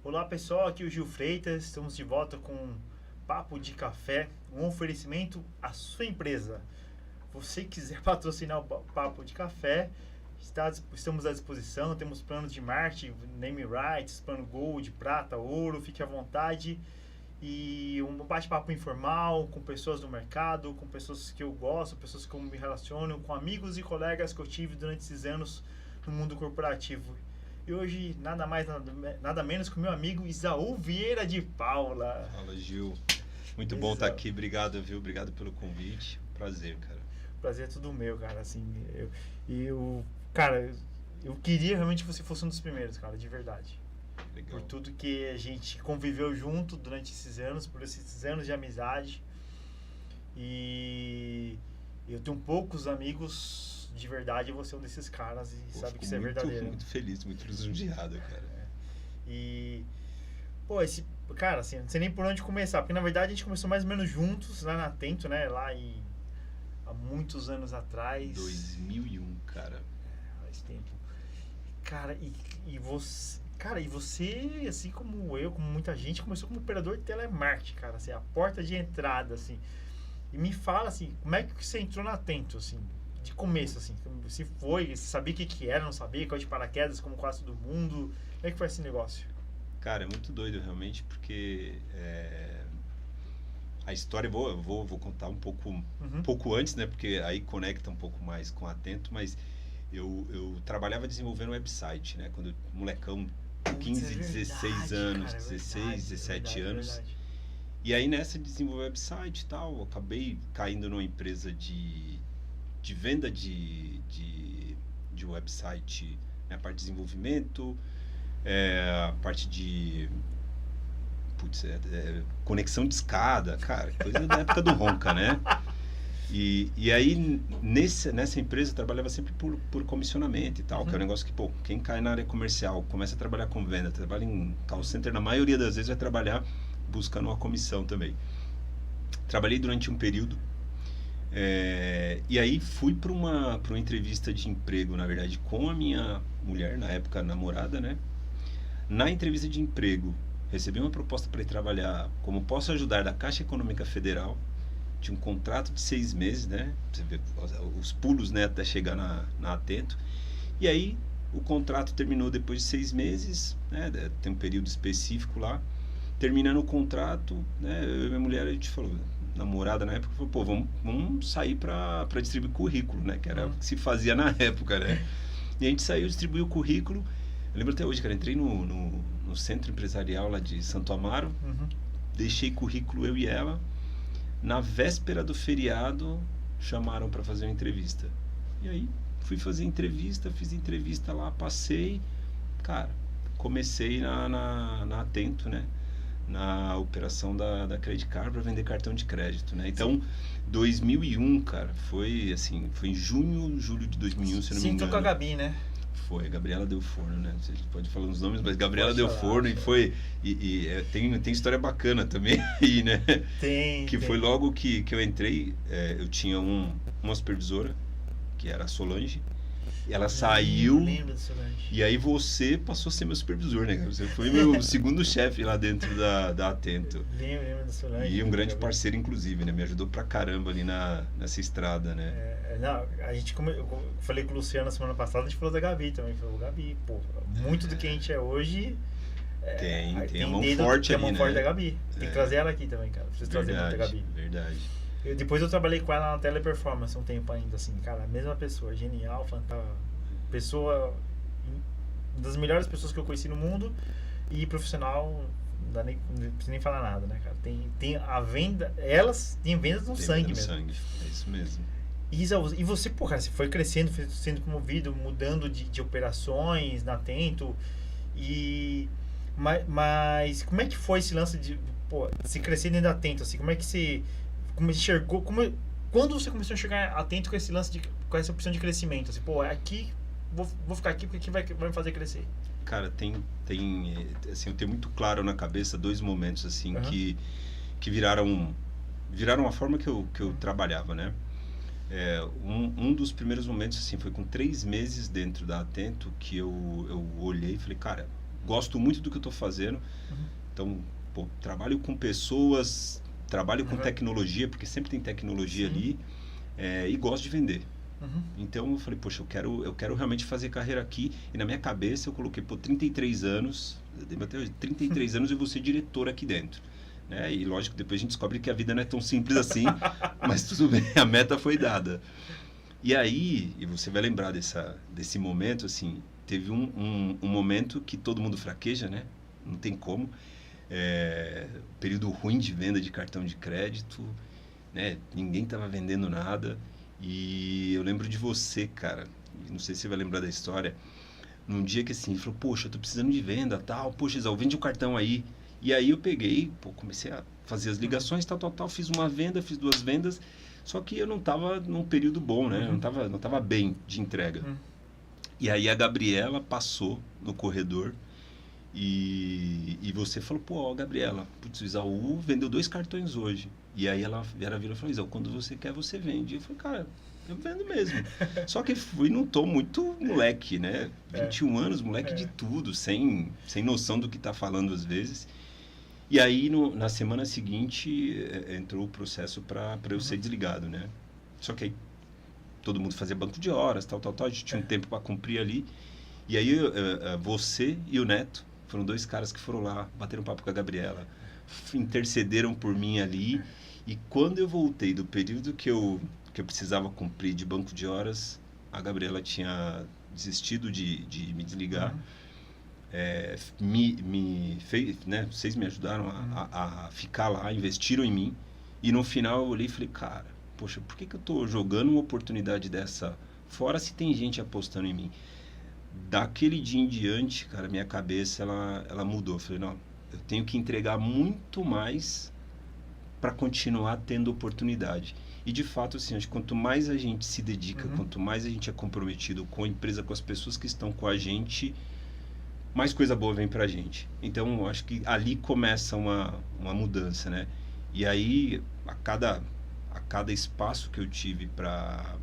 Olá pessoal, aqui é o Gil Freitas, estamos de volta com Papo de Café, um oferecimento à sua empresa. Você quiser patrocinar o Papo de Café, estamos à disposição, temos planos de marketing, name rights, plano Gold, Prata, Ouro, fique à vontade. E um bate-papo informal com pessoas do mercado, com pessoas que eu gosto, pessoas que eu me relaciono, com amigos e colegas que eu tive durante esses anos no mundo corporativo. E hoje, nada mais, nada menos que o meu amigo Isaú Vieira de Paula. Fala, Gil. Muito bom estar aqui. Obrigado, viu? Obrigado pelo convite. Prazer, cara. Prazer é tudo meu, cara. Assim, cara, eu queria realmente que você fosse um dos primeiros, cara, de verdade. Legal. Por tudo que a gente conviveu junto durante esses anos, por esses anos de amizade. E eu tenho poucos amigos de verdade, você é um desses caras e sabe que isso é verdadeiro. Muito feliz, muito lisonjeado, cara. E, pô, cara, assim, não sei nem por onde começar, porque na verdade a gente começou mais ou menos juntos lá na Atento, né? Há muitos anos atrás. 2001, cara. Faz tempo. Cara, e você, assim como eu, como muita gente, começou como operador de telemarketing, cara, assim, a porta de entrada, assim. E me fala, assim, como é que você entrou na Atento, assim, de começo, assim, se foi, você sabia o que era, não sabia, caiu de paraquedas, como quase todo mundo, como é que foi esse negócio? Cara, é muito doido, realmente, porque a história, eu vou contar um pouco antes, né, porque aí conecta um pouco mais com a Atento, mas eu trabalhava desenvolvendo website, né, quando molecão, 15, 16 anos, cara, 16, 17 anos. E aí nessa de desenvolver website e tal, eu acabei caindo numa empresa de venda de website, né, a parte de desenvolvimento, a parte de conexão de escada, cara, coisa da época do Ronca, né? E aí nessa empresa eu trabalhava sempre por comissionamento e tal, que é um negócio que, pô, quem cai na área comercial, começa a trabalhar com venda, trabalha em call center, na maioria das vezes vai trabalhar buscando uma comissão também. Trabalhei durante um período, e aí fui para uma entrevista de emprego, na verdade, com a minha mulher, na época namorada, né? Na entrevista de emprego, recebi uma proposta para ir trabalhar como posso ajudar da Caixa Econômica Federal. Tinha um contrato de 6 meses, né? Você vê os pulos, né, até chegar na Atento. E aí o contrato terminou depois de 6 meses, né? Tem um período específico lá. Terminando o contrato, né, eu e minha mulher, a gente falou, namorada na época, falou, pô, vamos sair para distribuir currículo, né, que era o que se fazia na época, né. E a gente saiu, distribuiu o currículo. Eu lembro até hoje, cara, entrei no centro empresarial lá de Santo Amaro, deixei currículo eu e ela. Na véspera do feriado, chamaram para fazer uma entrevista. E aí, fui fazer entrevista, fiz entrevista lá, passei, cara, comecei na Atento, né, na operação da Credit Card para vender cartão de crédito, né? Então, 2001, cara, foi em julho de 2001, se eu não me engano. Sim, tô com a Gabi, né? Foi, Gabriela Del Forno, né? Você pode falar os nomes, mas Gabriela Del Forno, e foi... tem história bacana também aí, né? Que foi logo que eu entrei, eu tinha uma supervisora, que era a Solange, e ela saiu, e aí você passou a ser meu supervisor, né? Você foi meu segundo chefe lá dentro da Atento. Lembro da Solange. E um grande parceiro, inclusive, né? Me ajudou pra caramba ali nessa estrada, né? Eu falei com o Luciano na semana passada, a gente falou da Gabi também. Falou, Gabi, pô, muito do que a gente é hoje... Tem a mão forte ali, né? Tem a mão forte da Gabi. Tem que trazer ela aqui também, cara. Preciso trazer muito a Gabi. Verdade. Depois eu trabalhei com ela na Teleperformance um tempo ainda, assim, cara, a mesma pessoa, genial, fantástica, pessoa, uma das melhores pessoas que eu conheci no mundo, e profissional, não precisa nem falar nada, né, cara, tem a venda, elas têm vendas no sangue mesmo. Sangue, é isso mesmo. E você, pô, cara, você foi crescendo, foi sendo promovido, mudando de operações na Atento, mas como é que foi esse lance de, pô, se crescer dentro da Atento, assim, como é que você... Como enxergou, quando você começou a enxergar Atento com esse lance com essa opção de crescimento, assim, pô, aqui vou ficar aqui porque aqui vai me fazer crescer. Cara, tem assim, eu tenho muito claro na cabeça 2 momentos assim que viraram a forma que eu trabalhava, né? Um dos primeiros momentos assim foi com 3 meses dentro da Atento que eu olhei e falei, cara, gosto muito do que eu estou fazendo. Então, pô, trabalho com pessoas, trabalho com tecnologia, porque sempre tem tecnologia ali, e gosto de vender. Então eu falei, poxa, eu quero realmente fazer carreira aqui. E na minha cabeça eu coloquei, pô, 33 anos, 33 anos eu vou ser diretor aqui dentro. Né? E lógico, depois a gente descobre que a vida não é tão simples assim, mas tudo bem, a meta foi dada. E aí, e você vai lembrar desse momento, assim, teve um momento que todo mundo fraqueja, né? Não tem como. Período ruim de venda de cartão de crédito, né? Ninguém estava vendendo nada. E eu lembro de você, cara, não sei se você vai lembrar da história, num dia que assim, ele falou, poxa, eu tô precisando de venda, tal, poxa, Isau, vende um cartão aí. E aí eu peguei, pô, comecei a fazer as ligações, tal, fiz uma venda, fiz 2 vendas, só que eu não tava num período bom, né? Eu não tava bem de entrega. E aí a Gabriela passou no corredor e você falou, pô, Gabriela, putz, o Isaú vendeu 2 cartões hoje. E aí ela virou e falou, Isaú, quando você quer, você vende. E eu falei, cara, eu vendo mesmo. Só que fui num tom muito moleque, né? 21 anos, moleque de tudo, sem noção do que tá falando às vezes. E aí, na semana seguinte, entrou o processo para eu ser desligado, né? Só que aí, todo mundo fazia banco de horas, tal, a gente tinha um tempo para cumprir ali. E aí, você e o Neto foram 2 caras que foram lá, bateram papo com a Gabriela, intercederam por mim ali. E quando eu voltei do período que eu precisava cumprir de banco de horas, a Gabriela tinha desistido de me desligar. Me fez, né? Vocês me ajudaram a ficar lá, investiram em mim. E no final eu olhei e falei, cara, poxa, por que eu tô jogando uma oportunidade dessa fora se tem gente apostando em mim? Daquele dia em diante, cara, minha cabeça ela mudou. Eu falei, não, eu tenho que entregar muito mais para continuar tendo oportunidade. E de fato, assim, acho que quanto mais a gente se dedica, quanto mais a gente é comprometido com a empresa, com as pessoas que estão com a gente, mais coisa boa vem pra gente. Então, acho que ali começa uma mudança, né? E aí, a cada espaço que eu tive para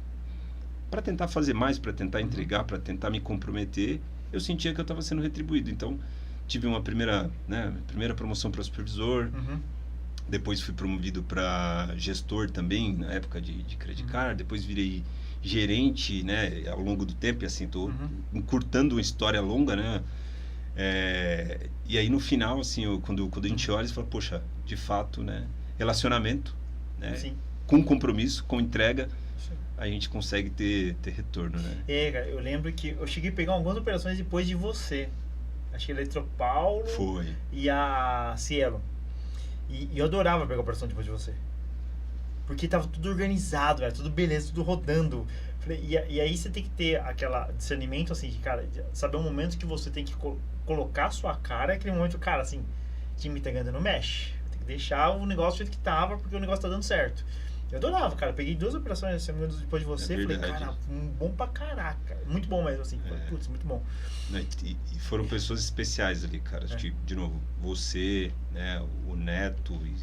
tentar fazer mais, para tentar entregar, para tentar me comprometer, eu sentia que eu estava sendo retribuído. Então, tive uma primeira promoção para supervisor, depois fui promovido para gestor também, na época de Credit Card, depois virei gerente, né, ao longo do tempo, e assim, estou encurtando uma história longa, né? E aí no final, assim, quando a gente olha, você fala, poxa, de fato, né, relacionamento, né, com compromisso, com entrega, a gente consegue ter retorno, né? Cara, eu lembro que eu cheguei a pegar algumas operações depois de você. Acho que a Eletropaulo e a Cielo. E eu adorava pegar a operação depois de você. Porque tava tudo organizado, era tudo beleza, tudo rodando. E aí você tem que ter aquele discernimento, assim, de, cara, saber o momento que você tem que colocar a sua cara, aquele momento, cara, assim, time tá ganhando, não mexe. Tem que deixar o negócio do jeito que tava, porque o negócio tá dando certo. Eu adorava, cara. Peguei 2 operações depois de você. Falei, cara, bom pra caraca. Muito bom mesmo, assim. Putz, muito bom. E foram pessoas especiais ali, cara. De novo, você, né, o Neto, e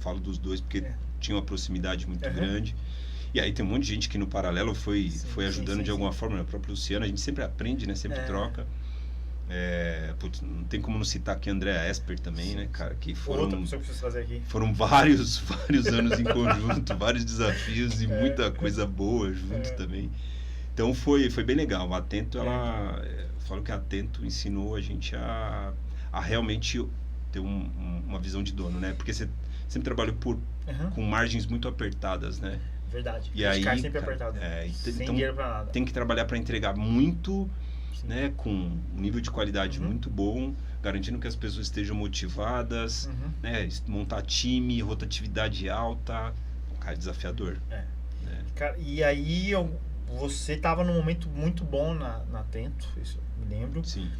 falo dos 2 porque tinha uma proximidade muito grande. E aí tem um monte de gente que no paralelo foi ajudando de alguma forma. O próprio Luciano, a gente sempre aprende, né? Sempre troca. Putz, não tem como não citar aqui a Andrea Esper também, né, cara? Que foram, outra pessoa que preciso fazer aqui. Foram vários anos em conjunto, vários desafios e muita coisa boa junto também. Então foi bem legal. O Atento, eu falo que a Atento ensinou a gente a realmente ter uma visão de dono, né? Porque você sempre trabalha com margens muito apertadas, né? Verdade. E aí, sempre apertado. Sem então, dinheiro pra nada. Tem que trabalhar para entregar muito, né, com um nível de qualidade muito bom, garantindo que as pessoas estejam motivadas, né, montar time, rotatividade alta, cara, desafiador. Né? Cara, e aí você estava num momento muito bom na Atento, isso eu me lembro. Sim.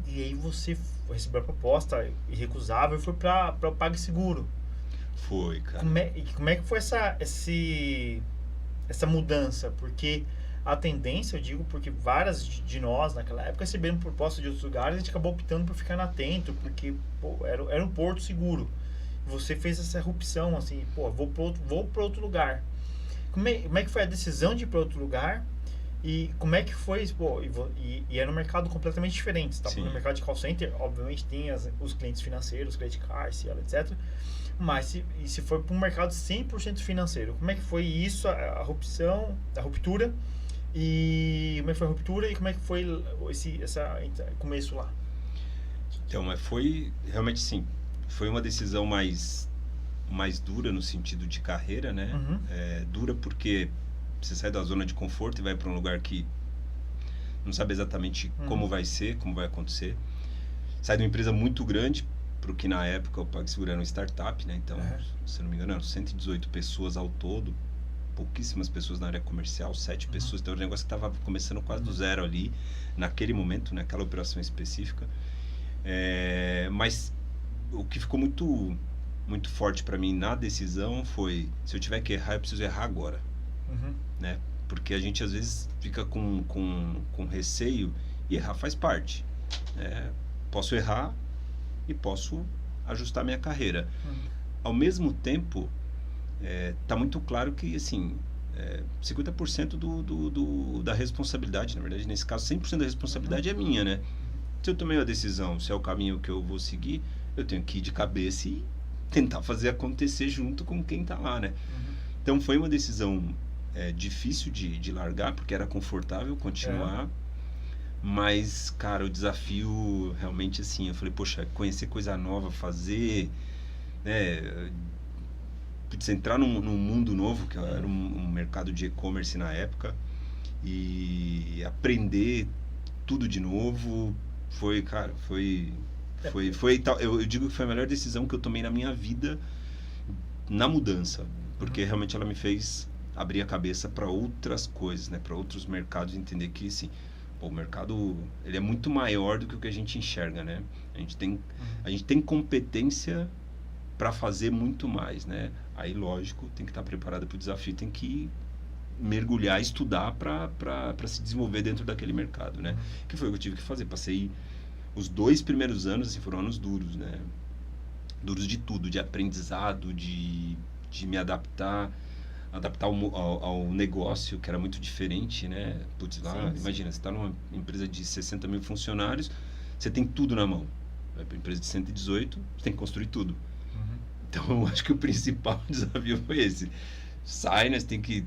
E aí você recebeu a proposta irrecusável e foi para o PagSeguro. Foi, cara. Como é que foi essa mudança? Porque a tendência, eu digo, porque várias de nós naquela época receberam proposta de outros lugares, a gente acabou optando por ficar na Atento, porque era um porto seguro. Você fez essa erupção, assim, vou para outro lugar. Como é que foi a decisão de ir para outro lugar? E como é que foi, pô, e era um mercado completamente diferente, você tá? Sim. No mercado de call center, obviamente tem os clientes financeiros, credit card, Cielo, etc. Mas se for para um mercado 100% financeiro, como é que foi isso, a ruptura, e como é que foi a ruptura e como é que foi esse começo lá? Então, mas foi realmente sim. Foi uma decisão mais dura no sentido de carreira, né? Uhum, Dura porque você sai da zona de conforto e vai para um lugar que não sabe exatamente como uhum, vai ser, como vai acontecer. Sai de uma empresa muito grande, para o que na época o PagSeguro era uma startup, né? Então, uhum, se eu não me engano, eram 118 pessoas ao todo, pouquíssimas pessoas na área comercial, 7 uhum, pessoas. Então, era um negócio que estava começando quase do uhum, zero ali, naquele momento, naquela operação específica. Mas o que ficou muito forte para mim na decisão foi: se eu tiver que errar, eu preciso errar agora, uhum, né? Porque a gente às vezes fica com receio, e errar faz parte, né? Posso errar e posso ajustar minha carreira. uhum, Ao mesmo tempo, tá muito claro que, assim, 50% da responsabilidade, na verdade, nesse caso, 100% da uhum, responsabilidade é minha, né? uhum, Se eu tomei a decisão, se é o caminho que eu vou seguir, eu tenho que ir de cabeça e tentar fazer acontecer junto com quem tá lá, né? uhum, Então foi uma decisão difícil de largar, porque era confortável uhum, continuar, mas, cara, o desafio realmente assim, eu falei, poxa, conhecer coisa nova, fazer, né, putz, entrar num mundo novo, que era uhum. um mercado de e-commerce na época, e aprender tudo de novo, foi, cara, É, foi tal, eu digo que foi a melhor decisão que eu tomei na minha vida na mudança, porque uhum, realmente ela me fez abrir a cabeça para outras coisas, né, para outros mercados, entender que assim, pô, o mercado ele é muito maior do que o que a gente enxerga, né? A gente tem uhum. a gente tem competência para fazer muito mais, né? Aí, lógico, tem que estar preparado para o desafio, tem que mergulhar, estudar para se desenvolver dentro daquele mercado, né? Uhum. Que foi o que eu tive que fazer. Passei os 2 primeiros anos, assim, foram anos duros, né? Duros de tudo, de aprendizado, de me adaptar ao negócio, que era muito diferente, né? Putz, lá, Sim, sim. imagina, você está numa empresa de 60 mil funcionários, você tem tudo na mão. Vai para uma empresa de 118, você tem que construir tudo. Uhum. Então, eu acho que o principal desafio foi esse. Sai, né?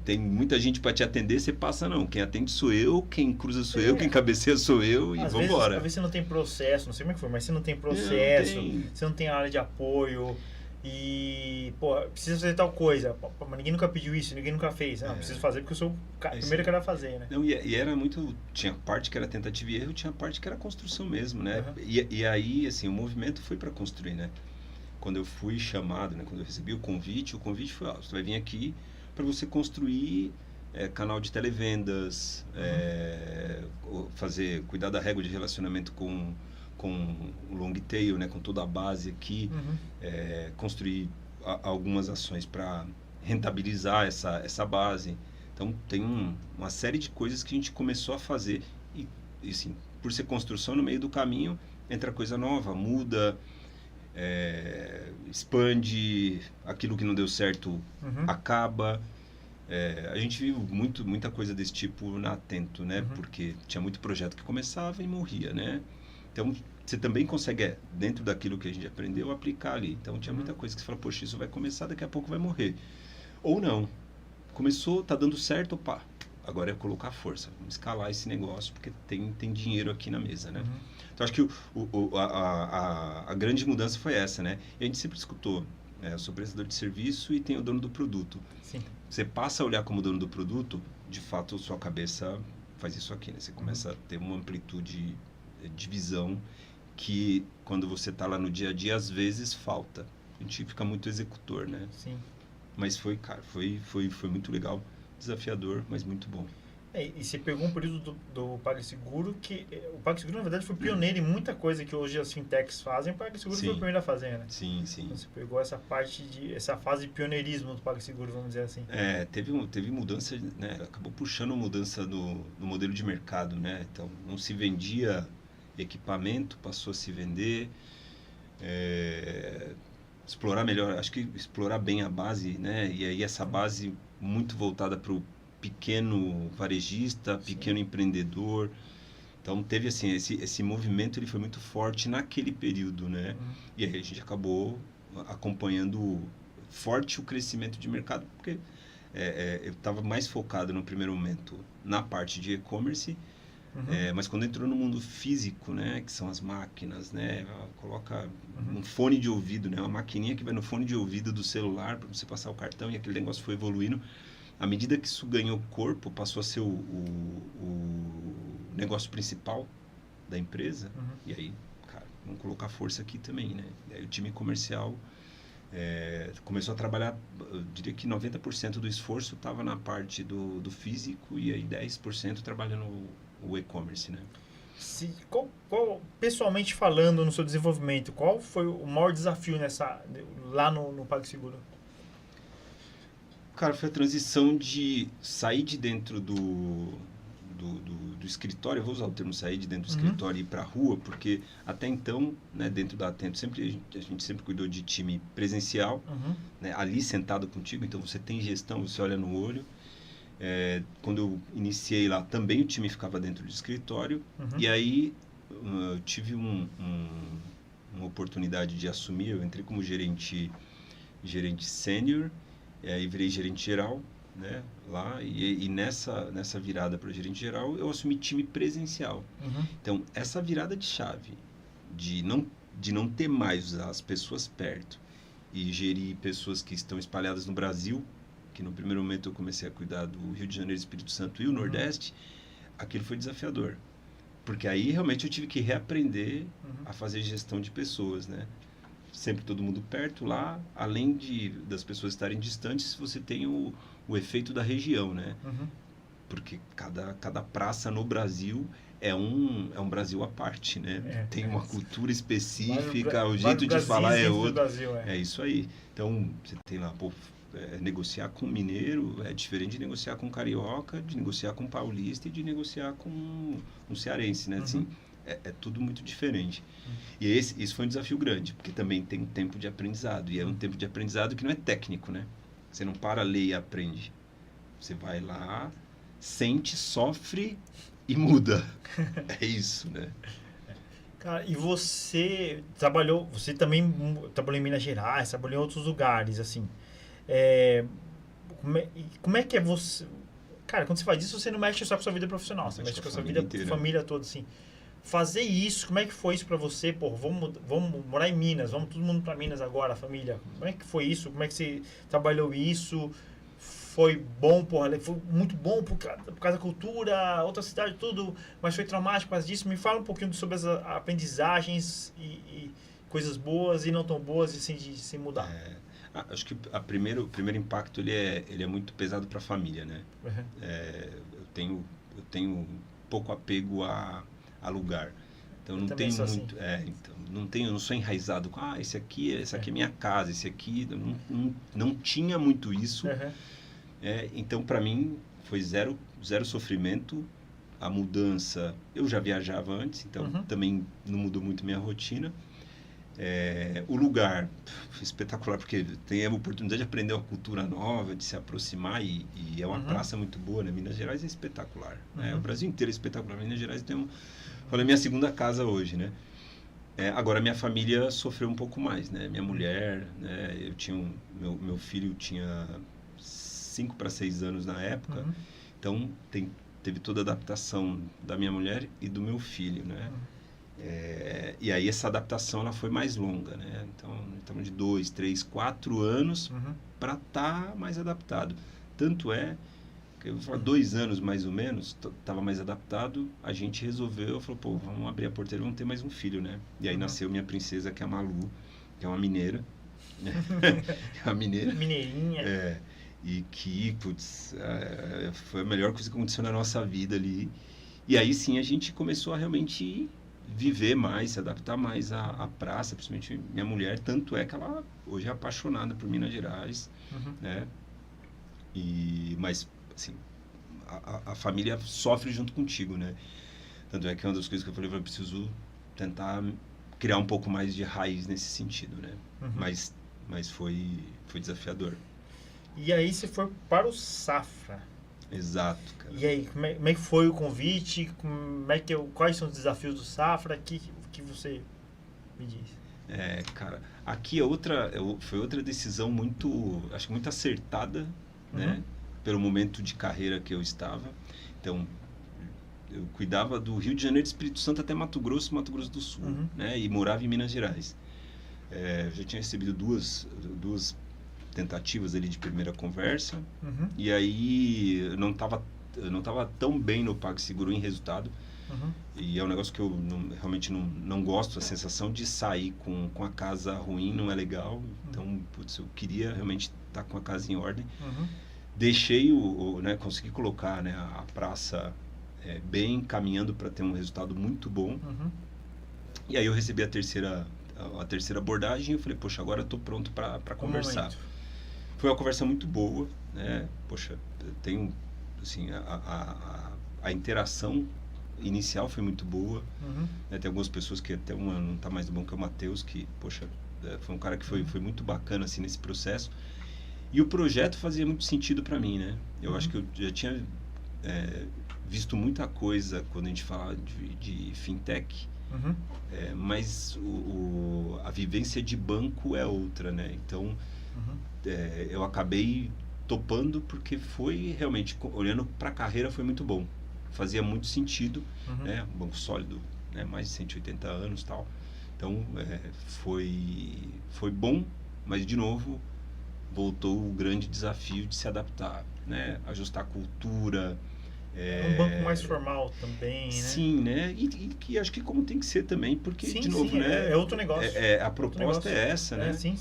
Tem muita gente para te atender, você passa não. Quem atende sou eu, quem cruza sou eu, quem É, cabeceia sou eu e às vambora. vezes você não tem processo, não sei como é que foi, mas você não tem Não, processo, tem. você não tem área de apoio e, pô, precisa fazer tal coisa. Pô, mas ninguém nunca pediu isso, ninguém nunca fez. Não, preciso fazer porque eu sou o É isso primeiro aí. cara a fazer, né? Não, e era muito. Tinha parte que era tentativa e erro, tinha parte que era construção mesmo, né? Aham. E aí, assim, o movimento foi para construir, né? Quando eu fui chamado, né? Quando eu recebi o convite foi: ó, você vai vir aqui para você construir canal de televendas, Uhum. cuidar da régua de relacionamento com o long tail, né? Com toda a base aqui, Uhum. construir algumas ações para rentabilizar essa base. Então tem uma série de coisas que a gente começou a fazer e assim, por ser construção, no meio do caminho entra coisa nova, muda, expande, aquilo que não deu certo Uhum. acaba. A gente viu muita coisa desse tipo na Atento, né? Uhum. Porque tinha muito projeto que começava e morria, né? Então, você também consegue, dentro daquilo que a gente aprendeu, aplicar ali. Então, tinha Uhum. muita coisa que você fala, poxa, isso vai começar, daqui a pouco vai morrer. Ou não. Começou, tá dando certo, opa, agora é colocar força, vamos escalar esse negócio, porque tem dinheiro aqui na mesa, né? Uhum. Então, acho que a grande mudança foi essa, né? E a gente sempre escutou, eu sou prestador de serviço e tem o dono do produto. Sim. Você passa a olhar como dono do produto, de fato, sua cabeça faz isso aqui, né? Você Uhum. começa a ter uma amplitude de visão que, quando você está lá no dia a dia, às vezes falta. A gente fica muito executor, né? Sim. Mas foi, cara, foi muito legal, desafiador, mas muito bom. E você pegou um período do PagSeguro que... O PagSeguro, na verdade, foi pioneiro em muita coisa que hoje as fintechs fazem. O PagSeguro foi o Sim, primeiro a fazer, né? sim, sim. Então você pegou essa fase de pioneirismo do PagSeguro, vamos dizer assim. Teve mudança, né? Acabou puxando mudança no modelo de mercado, né? Então, não se vendia equipamento, passou a se vender, explorar melhor, acho que explorar bem a base, né? E aí essa base muito voltada pequeno varejista, pequeno empreendedor. Então teve assim, esse movimento ele foi muito forte naquele período, né? E aí a gente acabou acompanhando forte o crescimento de mercado, porque eu estava mais focado no primeiro momento na parte de e-commerce, mas quando entrou no mundo físico, né, que são as máquinas, né, coloca um fone de ouvido, né, uma maquininha que vai no fone de ouvido do celular para você passar o cartão, e aquele negócio foi evoluindo. À medida que isso ganhou corpo, passou a ser o negócio principal da empresa, e aí, cara, vamos colocar força aqui também, né? E aí o time comercial começou a trabalhar, eu diria que 90% do esforço estava na parte do físico e aí 10% trabalhando o e-commerce, né? Pessoalmente falando no seu desenvolvimento, qual foi o maior desafio lá no PagSeguro? Cara, foi a transição de sair de dentro do escritório, eu vou usar o termo sair de dentro do escritório e ir para a rua, porque até então, né, dentro da Atento, a gente sempre cuidou de time presencial, né, ali sentado contigo, então você tem gestão, você olha no olho. Quando eu iniciei lá, também o time ficava dentro do escritório, e aí eu tive uma oportunidade de assumir, eu entrei como gerente sênior, e aí virei gerente geral, né, lá, e nessa virada para gerente geral eu assumi time presencial. Então essa virada de chave de não ter mais as pessoas perto e gerir pessoas que estão espalhadas no Brasil, que no primeiro momento eu comecei a cuidar do Rio de Janeiro, Espírito Santo e o Nordeste, aquilo foi desafiador, porque aí realmente eu tive que reaprender a fazer gestão de pessoas, né? Sempre todo mundo perto lá, além das pessoas estarem distantes, você tem o efeito da região, né? Porque cada praça no Brasil é um Brasil à parte, né? Tem uma cultura específica, o jeito de falar é outro. Brasil, é isso aí. Então, você tem lá, negociar com mineiro é diferente de negociar com carioca, de negociar com paulista e de negociar com um cearense, né? Assim, é tudo muito diferente. E isso foi um desafio grande, porque também tem um tempo de aprendizado. E é um tempo de aprendizado que não é técnico, né? Você não para, lê e aprende. Você vai lá, sente, sofre e muda. É isso, né? Cara, e você também trabalhou em Minas Gerais, trabalhou em outros lugares, assim. Como é que é você... Cara, quando você faz isso, você não mexe só com a sua vida profissional, você mexe com a sua vida, inteira. Família toda, assim. Fazer isso, como é que foi isso pra você? Pô, vamos morar em Minas, vamos todo mundo pra Minas agora, a família. Como é que foi isso? Como é que você trabalhou isso? Foi bom, porra, foi muito bom por causa da cultura, outra cidade, tudo, mas foi traumático por causa disso. Me fala um pouquinho sobre as aprendizagens e coisas boas e não tão boas, assim, de se mudar. Acho que o primeiro impacto ele é muito pesado para a família, né? Eu tenho pouco apego a lugar, então não tenho muito, então eu não sou enraizado com essa aqui é minha casa, esse aqui não tinha muito isso. Então para mim foi zero sofrimento. A mudança, eu já viajava antes, então também não mudou muito minha rotina. O lugar espetacular, porque tem a oportunidade de aprender uma cultura nova, de se aproximar, e é uma praça muito boa, né? Minas Gerais é espetacular, né? O Brasil inteiro é espetacular. Minas Gerais foi a minha segunda casa hoje, né? Agora minha família sofreu um pouco mais, né? Minha mulher, né? Eu tinha meu filho tinha 5 para 6 anos na época, então teve toda a adaptação da minha mulher e do meu filho, né? E aí essa adaptação ela foi mais longa, né? Então estamos de 2, 3, 4 anos para estar mais adaptado. Tanto é que eu vou falar 2 anos mais ou menos, estava mais adaptado, a gente resolveu, falou, pô, vamos abrir a porteira, vamos ter mais um filho, né? E aí nasceu minha princesa, que é a Malu, que é uma mineira. É uma mineira. Mineirinha. E que, putz, foi a melhor coisa que aconteceu na nossa vida ali. E aí sim a gente começou a realmente viver mais, se adaptar mais à praça, principalmente minha mulher, tanto é que ela hoje é apaixonada por Minas Gerais, né? Mas, assim, a família sofre junto contigo, né? Tanto é que uma das coisas que eu falei, eu preciso tentar criar um pouco mais de raiz nesse sentido, né? Mas foi desafiador. E aí você foi para o Safra. Exato, cara. E aí, como é que foi o convite? Quais são os desafios do Safra? Que você me diz? Cara, aqui foi outra decisão acho que muito acertada, né? Pelo momento de carreira que eu estava. Então, eu cuidava do Rio de Janeiro, Espírito Santo até Mato Grosso do Sul, né? E morava em Minas Gerais. Eu já tinha recebido duas tentativas ali de primeira conversa, e aí eu não estava tão bem no PagSeguro em resultado, e é um negócio que eu realmente não gosto, a sensação de sair com a casa ruim não é legal, então putz, eu queria realmente estar com a casa em ordem. Deixei né, consegui colocar, né, a praça bem caminhando para ter um resultado muito bom, e aí eu recebi a terceira abordagem e eu falei, poxa, agora eu estou pronto para conversar. Foi uma conversa muito boa, né? Poxa, tenho, assim, a interação inicial foi muito boa, né? Tem algumas pessoas que até uma não está mais bom que o Matheus, que, poxa, foi um cara que foi muito bacana, assim, nesse processo. E o projeto fazia muito sentido para mim, né? Eu acho que eu já tinha visto muita coisa quando a gente fala de fintech, mas a vivência de banco é outra, né? Então, eu acabei topando porque foi realmente, olhando para a carreira, foi muito bom. Fazia muito sentido, né? Um banco sólido, né? Mais de 180 anos e tal. Então, foi bom, mas, de novo, voltou o grande desafio de se adaptar, né? Ajustar a cultura. Um banco mais formal também, né? Sim, né? E que acho que como tem que ser também, porque, de novo, né? É outro negócio. A proposta é essa, né? Sim.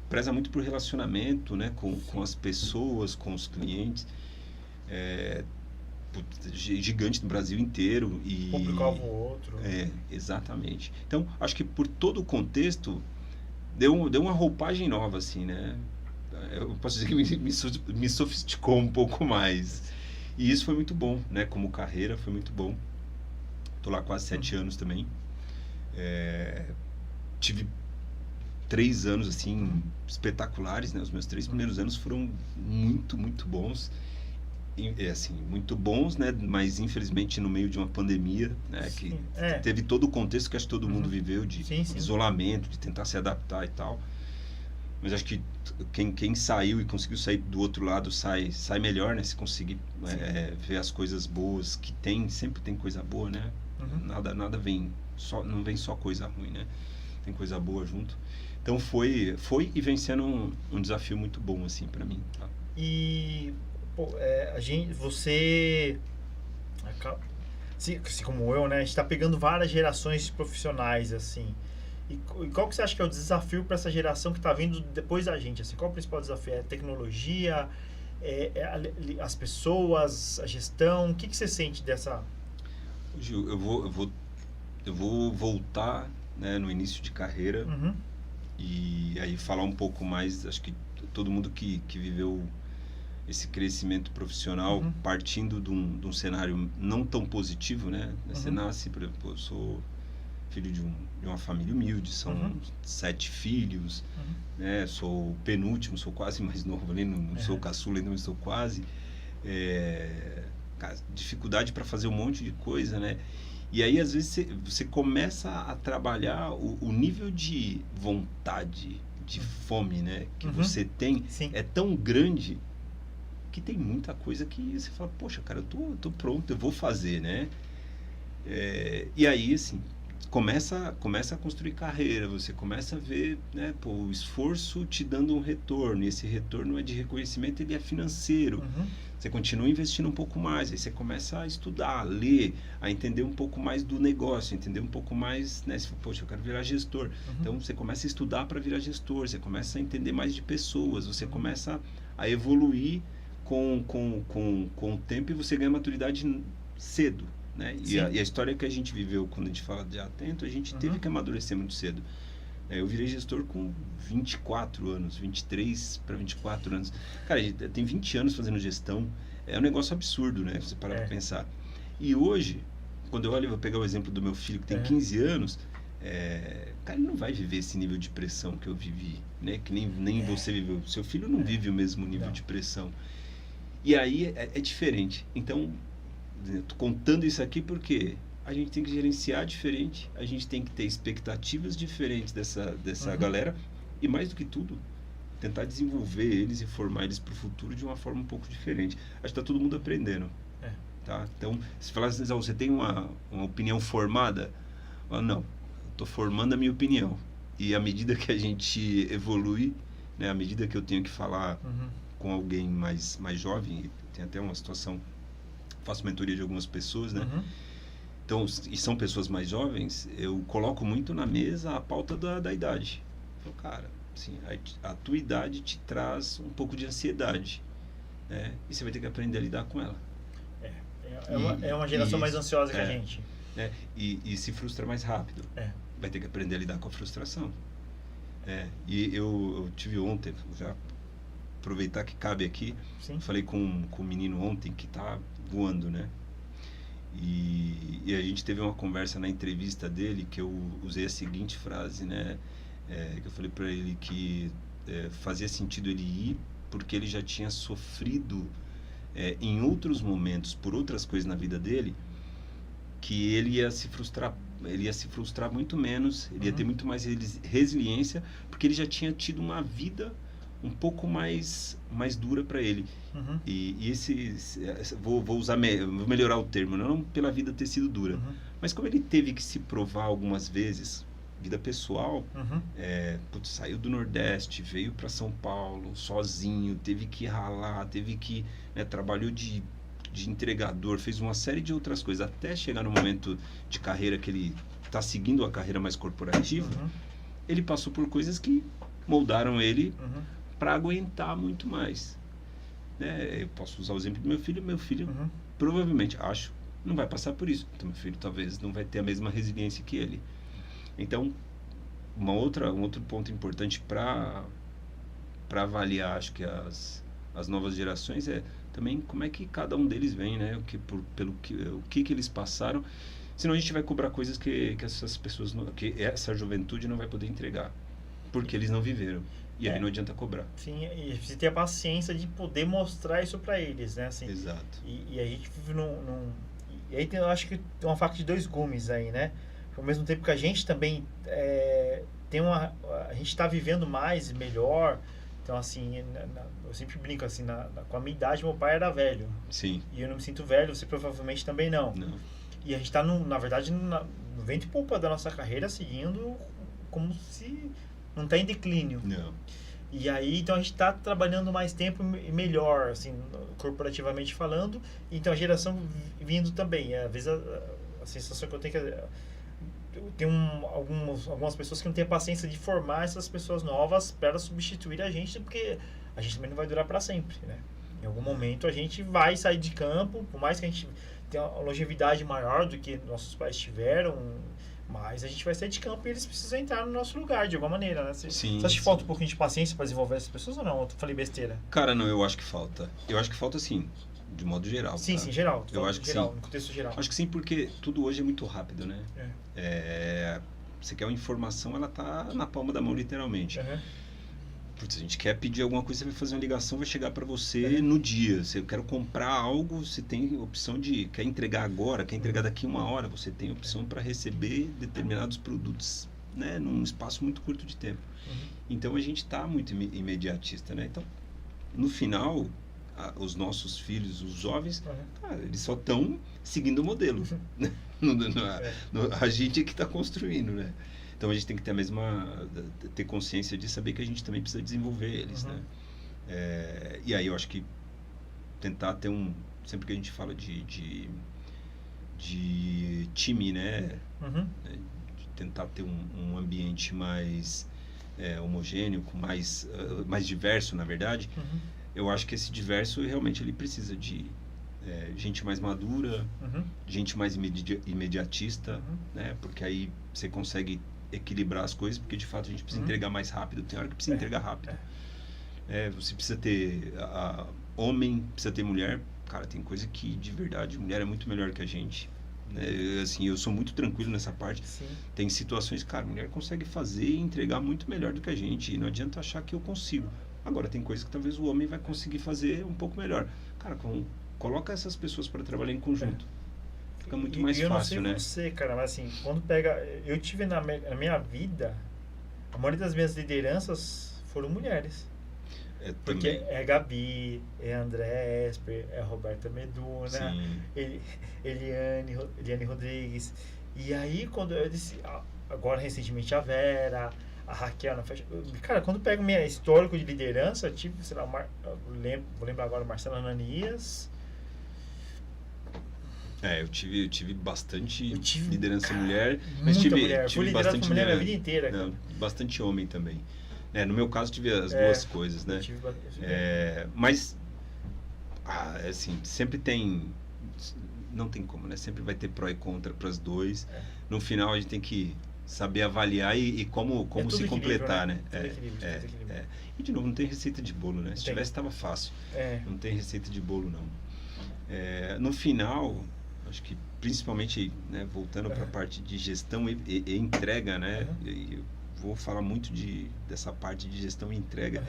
Preza muito por relacionamento, né? Com as pessoas, com os clientes. Gigante no Brasil inteiro. E público-alvo outro. Exatamente. Então, acho que por todo o contexto, deu uma roupagem nova, assim, né? Eu posso dizer que me sofisticou um pouco mais. E isso foi muito bom, né? Como carreira, foi muito bom. Tô lá quase 7 anos também. Tive 3 anos, assim, espetaculares, né? Os meus 3 primeiros anos foram muito, muito bons. Assim, muito bons, né? Mas, infelizmente, no meio de uma pandemia, né? Que teve todo o contexto que acho que todo mundo viveu, de isolamento, de tentar se adaptar e tal. Mas acho que quem saiu e conseguiu sair do outro lado sai melhor, né? Se conseguir ver as coisas boas que sempre tem coisa boa, né? Nada vem não vem só coisa ruim, né? Tem coisa boa junto. Então foi e vem sendo um desafio muito bom, assim, para mim. Tá? E você, assim como eu, né? A gente está pegando várias gerações profissionais, assim. E qual que você acha que é o desafio para essa geração que está vindo depois da gente? Assim, qual é o principal desafio? É a tecnologia? As pessoas? A gestão? O que você sente dessa... Gil, eu vou voltar, né, no início de carreira e aí falar um pouco mais. Acho que todo mundo que viveu esse crescimento profissional partindo de um cenário não tão positivo, né? Você nasce, por exemplo, eu sou filho de uma família humilde, são 7 filhos, né? Sou o penúltimo, sou quase mais novo ali, não sou caçula ainda, mas sou quase. Dificuldade para fazer um monte de coisa, né? E aí, às vezes, você começa a trabalhar o nível de vontade, de fome, né? Que você tem, é tão grande que tem muita coisa que você fala, poxa, cara, eu tô pronto, eu vou fazer, né? E aí, assim, começa a construir carreira, você começa a ver, né, o esforço te dando um retorno, e esse retorno é de reconhecimento, ele é financeiro. Você continua investindo um pouco mais, aí você começa a estudar, a ler, a entender um pouco mais do negócio, entender um pouco mais, né, se, poxa, eu quero virar gestor. Então, você começa a estudar para virar gestor, você começa a entender mais de pessoas, você começa a evoluir com o tempo, e você ganha maturidade cedo. Né? E a história que a gente viveu quando a gente fala de Atento, a gente teve que amadurecer muito cedo. Eu virei gestor com 24 anos, 23 para 24 anos. Cara, tem 20 anos fazendo gestão, é um negócio absurdo, né? Você parar para pensar. E hoje, quando eu olho, vou pegar o exemplo do meu filho que tem 15 anos, cara, ele não vai viver esse nível de pressão que eu vivi, né? Que nem você viveu. Seu filho não vive o mesmo nível de pressão. E aí é diferente. Então, tô contando isso aqui porque a gente tem que gerenciar diferente, a gente tem que ter expectativas diferentes dessa galera, e mais do que tudo, tentar desenvolver eles e formar eles para o futuro de uma forma um pouco diferente. Acho que está todo mundo aprendendo. Tá? Então, se falar assim, você tem uma opinião formada, não, estou formando a minha opinião. E à medida que a gente evolui, né, à medida que eu tenho que falar com alguém mais jovem, tem até uma situação, faço mentoria de algumas pessoas, né? Então, e são pessoas mais jovens, eu coloco muito na mesa a pauta da idade. Eu falo, cara, assim, a tua idade te traz um pouco de ansiedade, né? E você vai ter que aprender a lidar com ela. É uma geração mais ansiosa que a gente. Né? E se frustra mais rápido. Vai ter que aprender a lidar com a frustração. E eu tive ontem, já aproveitar que cabe aqui, falei com um menino ontem que tá voando, né? E a gente teve uma conversa na entrevista dele que eu usei a seguinte frase, né? Que eu falei para ele que fazia sentido ele ir porque ele já tinha sofrido em outros momentos por outras coisas na vida dele, que ele ia se frustrar muito menos, ele ia ter muito mais resiliência, porque ele já tinha tido uma vida um pouco mais dura para ele. E vou melhorar o termo, não pela vida ter sido dura, mas como ele teve que se provar algumas vezes, vida pessoal, saiu do Nordeste, veio para São Paulo sozinho, teve que ralar, trabalhou de entregador, fez uma série de outras coisas, até chegar no momento de carreira que ele está seguindo a carreira mais corporativa. Ele passou por coisas que moldaram ele para aguentar muito mais. Eu posso usar o exemplo do meu filho provavelmente, não vai passar por isso. Então, meu filho talvez não vai ter a mesma resiliência que ele. Então, um outro ponto importante para avaliar, acho que as novas gerações também como é que cada um deles vem, né? O que eles passaram. Senão a gente vai cobrar coisas que essas pessoas, que essa juventude não vai poder entregar, porque eles não viveram. E aí não adianta cobrar. Sim, e precisa ter a paciência de poder mostrar isso para eles, né? Assim, exato. E a gente vive e aí eu acho que tem uma faca de dois gumes aí, né? Ao mesmo tempo que a gente também a gente está vivendo mais e melhor. Então, assim, eu sempre brinco assim, com a minha idade, meu pai era velho. Sim. E eu não me sinto velho, você provavelmente também não. E a gente está, na verdade, no vento e popa da nossa carreira, seguindo como se não está em declínio. Não. E aí, então, a gente está trabalhando mais tempo e melhor, assim, corporativamente falando. Então, a geração vindo também. Às vezes, a sensação que eu tenho tem algumas pessoas que não têm a paciência de formar essas pessoas novas para substituir a gente, porque a gente também não vai durar para sempre, né? Em algum momento a gente vai sair de campo, por mais que a gente tenha uma longevidade maior do que nossos pais tiveram, mas a gente vai sair de campo e eles precisam entrar no nosso lugar de alguma maneira, né? Você acha que falta um pouquinho de paciência para desenvolver essas pessoas ou não? Eu falei besteira? Cara, não, eu acho que falta. Eu acho que falta sim, de modo geral. Sim, tá? sim, geral. Eu acho que geral, sim. No contexto geral. Acho que sim, porque tudo hoje é muito rápido, né? Você quer uma informação, ela tá na palma da mão, literalmente. Putz, a gente quer pedir alguma coisa, você vai fazer uma ligação, vai chegar para você no dia. Se eu quero comprar algo, você tem opção de... Quer entregar agora, quer entregar daqui 1 hora, você tem opção para receber determinados produtos, né? Num espaço muito curto de tempo. Então, a gente está muito imediatista, né? Então, no final, os nossos filhos, os jovens, cara, eles só estão seguindo o modelo. A gente é que está construindo, né? Então a gente tem que ter consciência de saber que a gente também precisa desenvolver eles, né? E aí eu acho que tentar ter sempre que a gente fala de time, né? De tentar ter um ambiente mais homogêneo, com mais diverso, na verdade. Eu acho que esse diverso realmente ele precisa de gente mais madura, gente mais imediatista, né? Porque aí você consegue equilibrar as coisas, porque de fato a gente precisa entregar mais rápido, tem hora que precisa entregar rápido. Você precisa ter homem, precisa ter mulher. Cara, tem coisa que de verdade mulher é muito melhor que a gente, né? Assim, eu sou muito tranquilo nessa parte. Tem situações, cara, mulher consegue fazer e entregar muito melhor do que a gente, e não adianta achar que eu consigo. Agora, tem coisas que talvez o homem vai conseguir fazer um pouco melhor. Cara, coloca essas pessoas para trabalhar em conjunto. Fica muito mais fácil, né? Eu não sei você, cara, mas assim, quando pega... Eu tive na minha vida, a maioria das minhas lideranças foram mulheres. Porque Também. é Gabi, é André Esper, é Roberta Meduna, Sim. Eliane Rodrigues. E aí, quando eu disse... Agora, recentemente, a Vera, a Raquel na festa. Cara, quando pego meu histórico de liderança, eu tive, sei lá, vou lembrar agora, Marcela Ananias. Eu tive bastante liderança mulher, mas tive mulher. Tive bastante mulher a vida inteira. Não, bastante homem também. No meu caso, tive as duas coisas, né? Mas, assim, sempre tem... Não tem como, né? Sempre vai ter pró e contra para os dois. No final, a gente tem que saber avaliar e como se completar, né? E, de novo, não tem receita de bolo, né? Se tivesse, estava fácil. Não tem receita de bolo, não. No final, acho que principalmente, né, voltando para a parte de gestão e entrega, né? Eu vou falar muito dessa parte de gestão e entrega.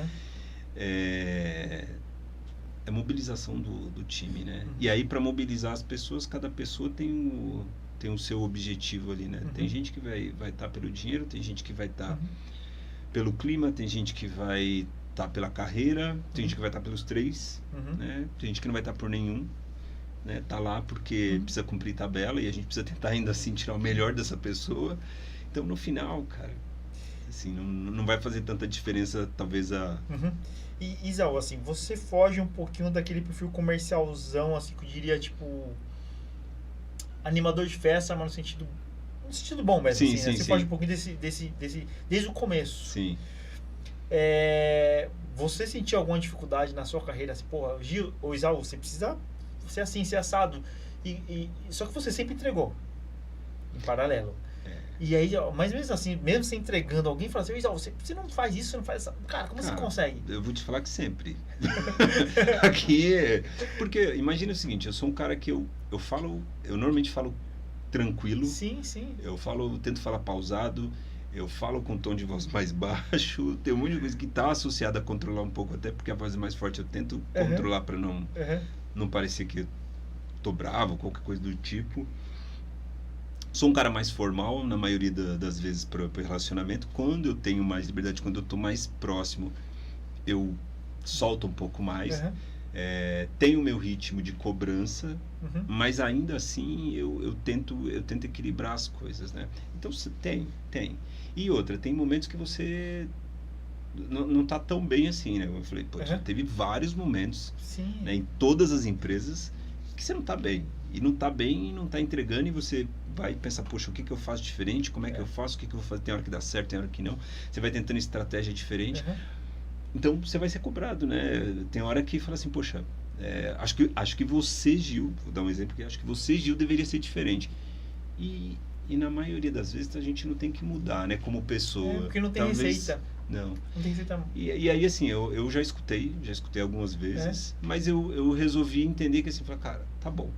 É mobilização do time, né? E aí, para mobilizar as pessoas, cada pessoa tem o seu objetivo ali, né? Tem gente que vai estar pelo dinheiro, tem gente que vai estar pelo clima, tem gente que vai estar pela carreira, tem gente que vai estar pelos 3, né? Tem gente que não vai estar por nenhum, né? Tá lá porque precisa cumprir tabela e a gente precisa tentar ainda assim tirar o melhor dessa pessoa. Então, no final, cara, assim, não vai fazer tanta diferença, talvez E, Isaú, assim, você foge um pouquinho daquele perfil comercialzão, assim, que eu diria, tipo, animador de festa, mas no sentido bom mesmo, sim, assim, sim, né? Você foge um pouquinho desde o começo. Sim. Você sentiu alguma dificuldade na sua carreira, assim, porra, Gil, ou Isaú, você precisa ser assim, ser assado, só que você sempre entregou, em paralelo. E aí, mas mesmo assim, mesmo você entregando, alguém fala assim, você não faz isso, você não faz essa... Cara, como você consegue? Eu vou te falar que sempre. Aqui porque imagina o seguinte, eu sou um cara que eu normalmente falo tranquilo. Sim, sim. Eu tento falar pausado, eu falo com um tom de voz mais baixo, tem um monte de coisa que está associada a controlar um pouco, até porque a voz é mais forte, eu tento controlar para não parecer que eu tô bravo, qualquer coisa do tipo. Sou um cara mais formal, na maioria das vezes, para o relacionamento. Quando eu tenho mais liberdade, quando eu estou mais próximo, eu solto um pouco mais. Tenho o meu ritmo de cobrança, mas ainda assim eu tento equilibrar as coisas, né? Então, tem. E outra, tem momentos que você não está tão bem assim, né? Eu falei, já teve vários momentos, né, em todas as empresas que você não está bem. E não está bem e não está entregando, e você vai pensar, poxa, o que eu faço diferente? Como é que eu faço? O que eu vou fazer? Tem hora que dá certo, tem hora que não. Você vai tentando estratégia diferente. Então, você vai ser cobrado, né? Tem hora que fala assim, poxa, acho que você, Gil, vou dar um exemplo aqui, acho que você, Gil, deveria ser diferente. E na maioria das vezes a gente não tem que mudar, né? Como pessoa. Porque não tem receita. Não. Não tem receita. E aí, assim, eu já escutei algumas vezes, mas eu resolvi entender que assim, falar, cara, tá bom.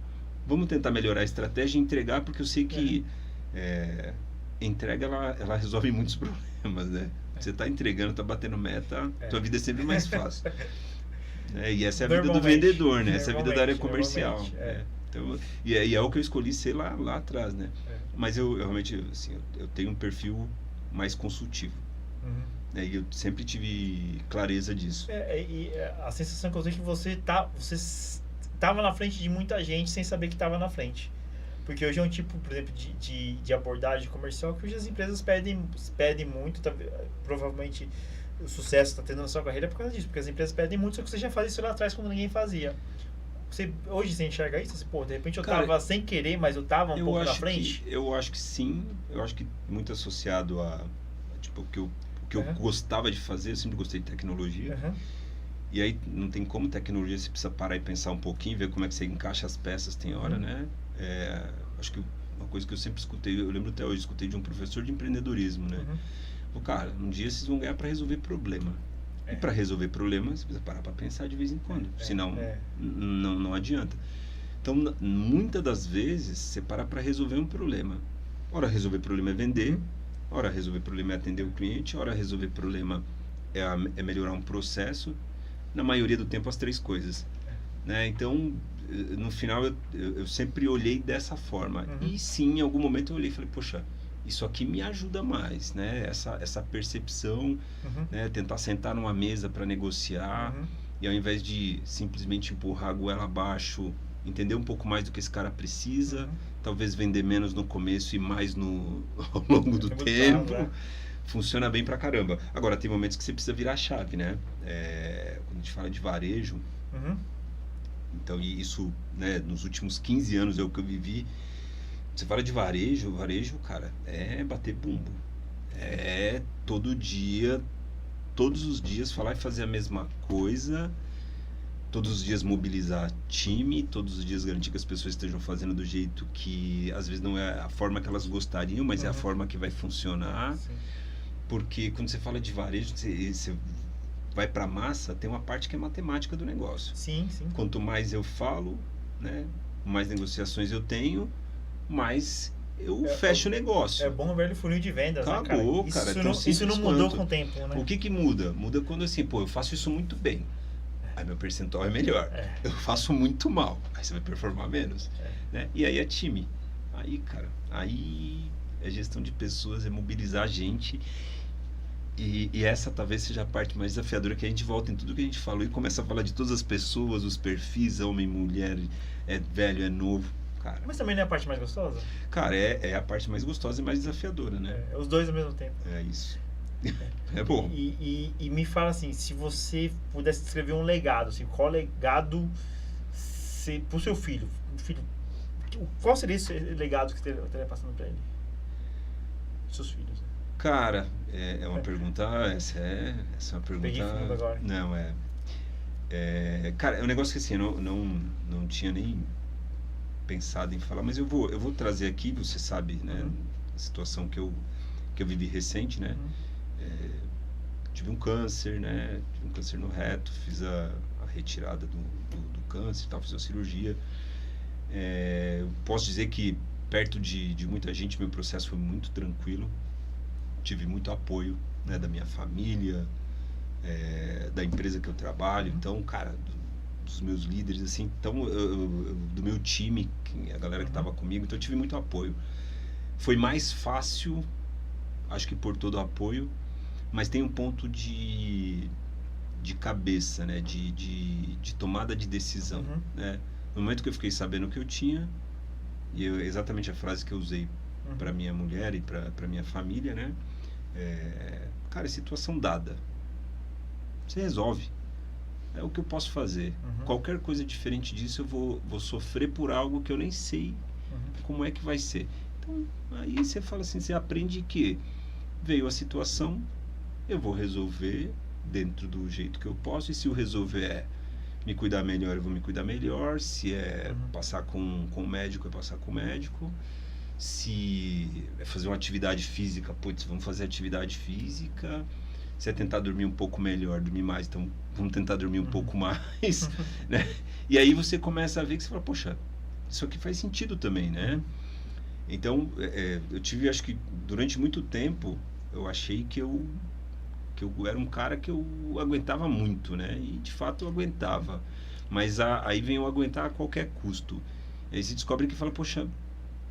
Vamos tentar melhorar a estratégia e entregar, porque eu sei que entrega, ela resolve muitos problemas, né? Você está entregando, está batendo meta, tua vida é sempre mais fácil. E essa é a vida do vendedor, né? Essa é a vida da área comercial. Então, e é o que eu escolhi ser lá atrás, né? Mas eu realmente, assim, eu tenho um perfil mais consultivo. E eu sempre tive clareza disso. E a sensação que eu tenho é que você estava na frente de muita gente sem saber que estava na frente. Porque hoje é um tipo, por exemplo, de abordagem comercial que hoje as empresas pedem muito. Provavelmente o sucesso está tendo na sua carreira por causa disso. Porque as empresas pedem muito, só que você já fazia isso lá atrás quando ninguém fazia. Hoje você enxerga isso? Assim, de repente eu estava sem querer, mas eu estava um pouco na frente? Eu acho que sim. Eu acho que muito associado a tipo, o que eu gostava de fazer. Eu sempre gostei de tecnologia. E aí não tem como tecnologia, você precisa parar e pensar um pouquinho, ver como é que você encaixa as peças, tem hora, né? Acho que uma coisa que eu sempre escutei, eu lembro até hoje, escutei de um professor de empreendedorismo, né? Cara, um dia vocês vão ganhar para resolver problema. E para resolver problemas, você precisa parar para pensar de vez em quando, senão não adianta. Então, muitas das vezes, você para resolver um problema. Ora, resolver problema é vender, ora, resolver problema é atender o cliente, ora, resolver problema é melhorar um processo, na maioria do tempo as 3 coisas, né? Então, no final eu sempre olhei dessa forma. E sim, em algum momento eu olhei e falei, poxa, isso aqui me ajuda mais, né? Essa percepção, né? Tentar sentar numa mesa para negociar, e ao invés de simplesmente empurrar a goela abaixo, entender um pouco mais do que esse cara precisa, talvez vender menos no começo e mais ao longo do tempo. Funciona bem pra caramba. Agora, tem momentos que você precisa virar a chave, né? Quando a gente fala de varejo, então, e isso, né, nos últimos 15 anos é o que eu vivi. Você fala de varejo, cara, é bater bumbo. É todo dia, todos os dias falar e fazer a mesma coisa, todos os dias mobilizar time, todos os dias garantir que as pessoas estejam fazendo do jeito que às vezes não é a forma que elas gostariam, mas é a forma que vai funcionar. Sim. Porque quando você fala de varejo, você vai para a massa, tem uma parte que é matemática do negócio. Sim. Quanto mais eu falo, né, mais negociações eu tenho, mais eu fecho o negócio. É bom o velho funil de vendas, acabou, né, cara? Isso não mudou com o tempo, né? O que muda? Muda quando assim, pô, eu faço isso muito bem. Aí meu percentual é melhor. Eu faço muito mal. Aí você vai performar menos. Né? E aí é time. Aí, cara, é gestão de pessoas, é mobilizar a gente. E essa talvez seja a parte mais desafiadora, que a gente volta em tudo que a gente falou e começa a falar de todas as pessoas, os perfis, homem, mulher, é velho, é novo. Cara, mas também não é a parte mais gostosa? Cara, é a parte mais gostosa e mais desafiadora, né? Os dois ao mesmo tempo. É isso. É bom. E me fala assim, se você pudesse descrever um legado, assim, qual legado pro seu filho? Qual seria esse legado que você estaria passando para ele? Seus filhos, né? Cara, é uma pergunta. Essa é uma pergunta. Peguei fundo agora. Não, cara, é um negócio que assim, eu não tinha nem pensado em falar, mas eu vou trazer aqui, você sabe, né? A situação que eu vivi recente, né? Tive um câncer, né? Tive um câncer no reto, fiz a retirada do câncer e tal, fiz a cirurgia. Posso dizer que perto de muita gente, meu processo foi muito tranquilo. Tive muito apoio, né, da minha família, da empresa que eu trabalho, então, cara, dos meus líderes, assim, então, do meu time, a galera que estava comigo, então eu tive muito apoio. Foi mais fácil, acho que por todo o apoio, mas tem um ponto de cabeça, né, de tomada de decisão, né? No momento que eu fiquei sabendo o que eu tinha, e exatamente a frase que eu usei para minha mulher e para minha família, né? Cara, é situação dada. Você resolve. É o que eu posso fazer. Qualquer coisa diferente disso, eu vou sofrer por algo que eu nem sei como é que vai ser. Então, aí você fala assim, você aprende que veio a situação, eu vou resolver dentro do jeito que eu posso, e se o resolver é me cuidar melhor, eu vou me cuidar melhor. Se é passar com o médico, é passar com o médico. Se é fazer uma atividade física, putz, vamos fazer atividade física. Se é tentar dormir um pouco melhor, dormir mais, então vamos tentar dormir um pouco mais, né? E aí você começa a ver que você fala, poxa, isso aqui faz sentido também, né? Então, eu tive, acho que durante muito tempo, eu achei que eu era um cara que eu aguentava muito, né? E de fato eu aguentava. Mas aí vem o aguentar a qualquer custo. E aí você descobre que fala, poxa,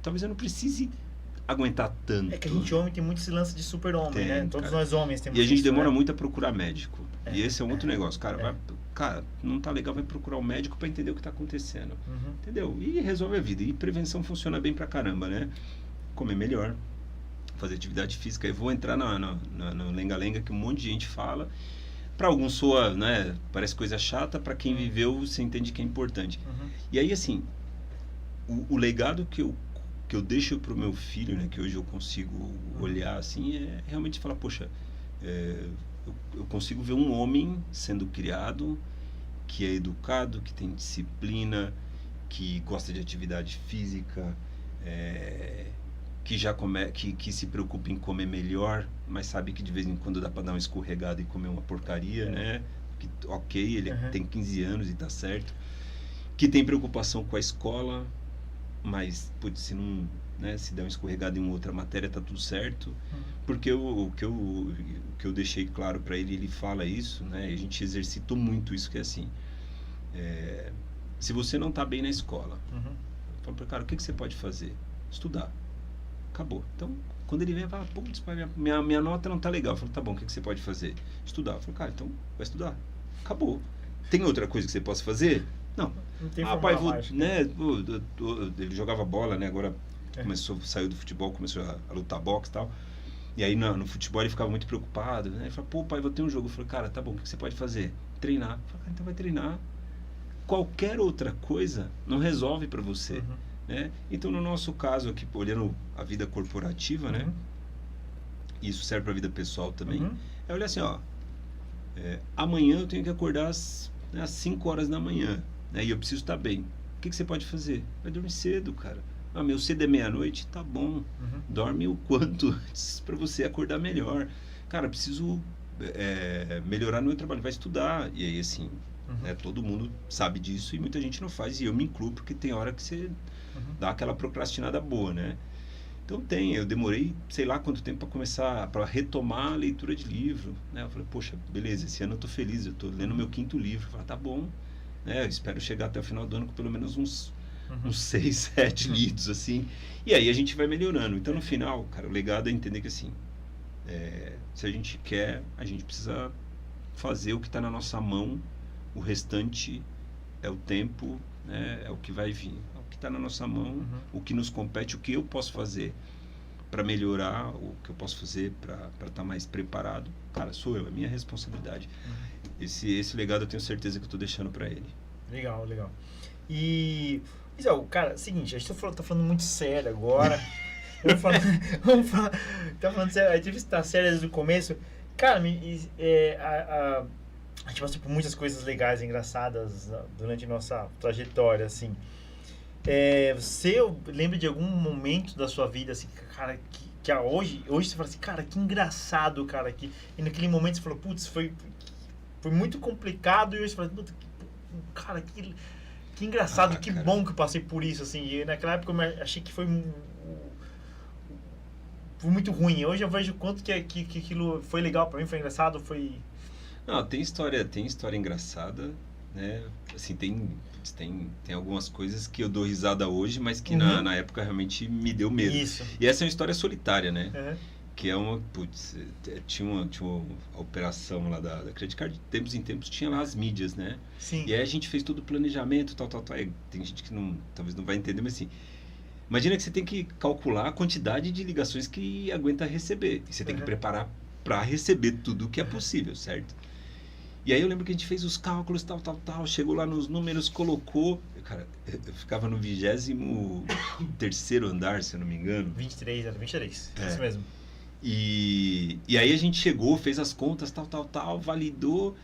talvez eu não precise aguentar tanto. É que a gente homem tem muito esse lance de super-homem, né? Todos nós homens temos isso. E a gente demora né? muito a procurar médico. E esse é um outro negócio. Cara, não tá legal, vai procurar um médico para entender o que tá acontecendo. Entendeu? E resolve a vida. E prevenção funciona bem pra caramba, né? Comer melhor, fazer atividade física. Eu vou entrar no lenga-lenga que um monte de gente fala. Para alguns soa, né? Parece coisa chata. Para quem viveu, você entende que é importante. E aí, assim, o legado que eu deixo pro meu filho, né, que hoje eu consigo olhar assim, é realmente falar, poxa, eu consigo ver um homem sendo criado, que é educado, que tem disciplina, que gosta de atividade física, que se preocupa em comer melhor, mas sabe que de vez em quando dá para dar uma escorregada e comer uma porcaria, né? Que, ok, ele tem 15 anos e tá certo. Que tem preocupação com a escola, mas, putz, se né? Se der uma escorregada em uma outra matéria, tá tudo certo. Porque o que eu deixei claro para ele, ele fala isso, né? E a gente exercitou muito isso, que é assim, se você não tá bem na escola, eu falo para cara, o que você pode fazer? Estudar. Acabou. Então, quando ele vem, fala, putz, pai, minha nota não tá legal. Eu falo, tá bom, o que você pode fazer? Estudar. Eu falo, cara, então vai estudar. Acabou. Tem outra coisa que você possa fazer? Não. Não tem pai, mágica. né? Ele jogava bola, né? Agora saiu do futebol, começou a lutar boxe e tal. E aí no futebol ele ficava muito preocupado, né? Ele falou, pô, pai, vou ter um jogo. Eu falei, cara, tá bom, o que você pode fazer? Treinar. Eu falei, cara, então vai treinar. Qualquer outra coisa não resolve para você. Né? Então, no nosso caso aqui, olhando a vida corporativa, né? Isso serve para a vida pessoal também. É olhar assim, ó, amanhã eu tenho que acordar às 5 horas da manhã, né? E eu preciso estar bem. O que você pode fazer? Vai dormir cedo, cara. Meu cedo é meia-noite, tá bom. Dorme o quanto antes para você acordar melhor. Cara, preciso melhorar no meu trabalho. Vai estudar. E aí, assim, né, todo mundo sabe disso e muita gente não faz. E eu me incluo porque tem hora que você dá aquela procrastinada boa, né? Então eu demorei sei lá quanto tempo para começar, para retomar a leitura de livro, né? Eu falei, poxa, beleza, esse ano eu tô feliz, eu tô lendo meu 5º livro. Eu falei, tá bom, né? Eu espero chegar até o final do ano com pelo menos uns 6, 7 lidos, assim. E aí a gente vai melhorando. Então no final, cara, o legado é entender que assim, se a gente quer, a gente precisa fazer o que está na nossa mão, o restante é o tempo, né? É o que vai vir. Está na nossa mão, o que nos compete, o que eu posso fazer para melhorar, o que eu posso fazer para estar mais preparado, cara, sou eu, é minha responsabilidade. Esse legado eu tenho certeza que eu estou deixando para ele. Legal. E, Isel, cara, seguinte, a gente tá falando muito sério agora. Vamos falar, tá falando sério, a entrevista tá séria desde o começo. Cara, a gente passou por muitas coisas legais e engraçadas durante a nossa trajetória, assim. Você lembra de algum momento da sua vida, assim, cara, que hoje você fala assim, cara, que engraçado, cara, e naquele momento você falou, putz, foi muito complicado, e hoje você fala, cara, que engraçado, que bom que eu passei por isso, assim, e naquela época eu achei que foi muito ruim, hoje eu vejo quanto que aquilo foi legal pra mim, foi engraçado, foi... Não, tem história engraçada, né, assim, tem algumas coisas que eu dou risada hoje, mas que na época realmente me deu medo. Isso. E essa é uma história solitária, né? Que é uma... Putz, tinha uma operação lá da Credit Card, de tempos em tempos tinha lá as mídias, né? Sim. E aí a gente fez todo o planejamento, tal. Aí tem gente que talvez não vai entender, mas assim... Imagina que você tem que calcular a quantidade de ligações que aguenta receber. E você tem que preparar para receber tudo o que é possível, certo? E aí eu lembro que a gente fez os cálculos, tal, chegou lá nos números, colocou... Cara, eu ficava no 23º andar, se eu não me engano. 23, isso mesmo. E aí a gente chegou, fez as contas, tal, validou,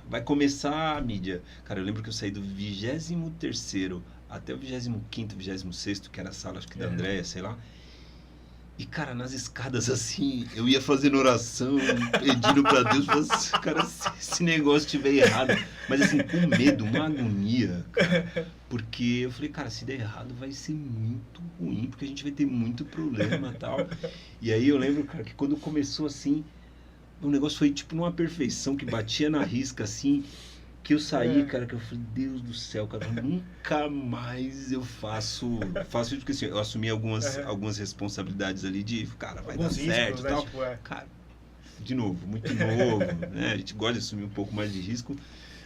vai começar a mídia. Cara, eu lembro que eu saí do 23º até o 25º, 26º, que era a sala, acho que da Andréia, sei lá. E, cara, nas escadas, assim, eu ia fazendo oração, pedindo pra Deus, cara, se esse negócio estiver errado. Mas, assim, com medo, uma agonia, cara, porque eu falei, cara, se der errado vai ser muito ruim, porque a gente vai ter muito problema e tal. E aí eu lembro, cara, que quando começou assim, o negócio foi tipo numa perfeição, que batia na risca, assim, que eu saí, cara, que eu falei, Deus do céu, cara, nunca mais eu faço isso, porque assim, eu assumi algumas responsabilidades ali de, cara, vai dar certo e tal. Tipo, cara, de novo, muito novo, né? A gente gosta de assumir um pouco mais de risco,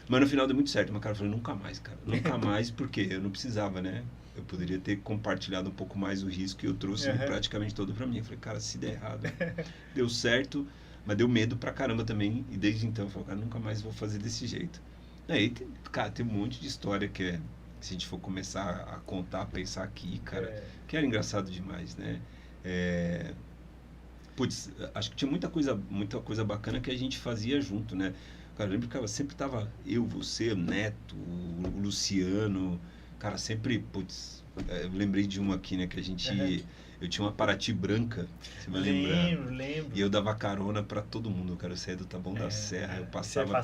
mas no final deu muito certo. Mas, cara, eu falei, nunca mais, porque eu não precisava, né? Eu poderia ter compartilhado um pouco mais o risco e eu trouxe ele praticamente todo pra mim. Eu falei, cara, se der errado, deu certo, mas deu medo pra caramba também, e desde então eu falei, cara, nunca mais vou fazer desse jeito. Aí, cara, tem um monte de história que se a gente for começar a contar, pensar aqui, cara, que era engraçado demais, né? Putz, acho que tinha muita coisa bacana que a gente fazia junto, né? Cara, eu lembro que sempre tava eu, você, o Neto, o Luciano, cara, sempre, putz, eu lembrei de uma aqui, né, que a gente... Eu tinha uma Paraty branca, você vai lembrar? Lembro. E eu dava carona pra todo mundo, cara. Eu saía do Taboão da Serra, eu passava,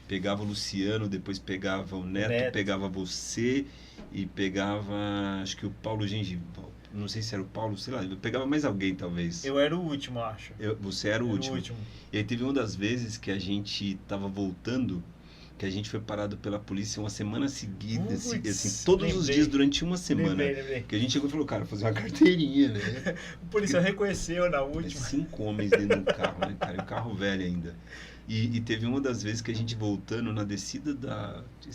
pegava o Luciano, depois pegava o Neto, pegava você e pegava, acho que o Paulo Gengival. não sei se era o Paulo, sei lá, eu pegava mais alguém, talvez. Eu era o último, acho. Você era o último. O último. E aí teve uma das vezes que a gente tava voltando, que a gente foi parado pela polícia uma semana seguida, assim, todos os dias durante uma semana. Lembrei. Que a gente chegou e falou, cara, fazer uma carteirinha, né? O policial reconheceu na última. 5 homens dentro do carro, né, cara? E o carro velho ainda. E teve uma das vezes que a gente voltando na descida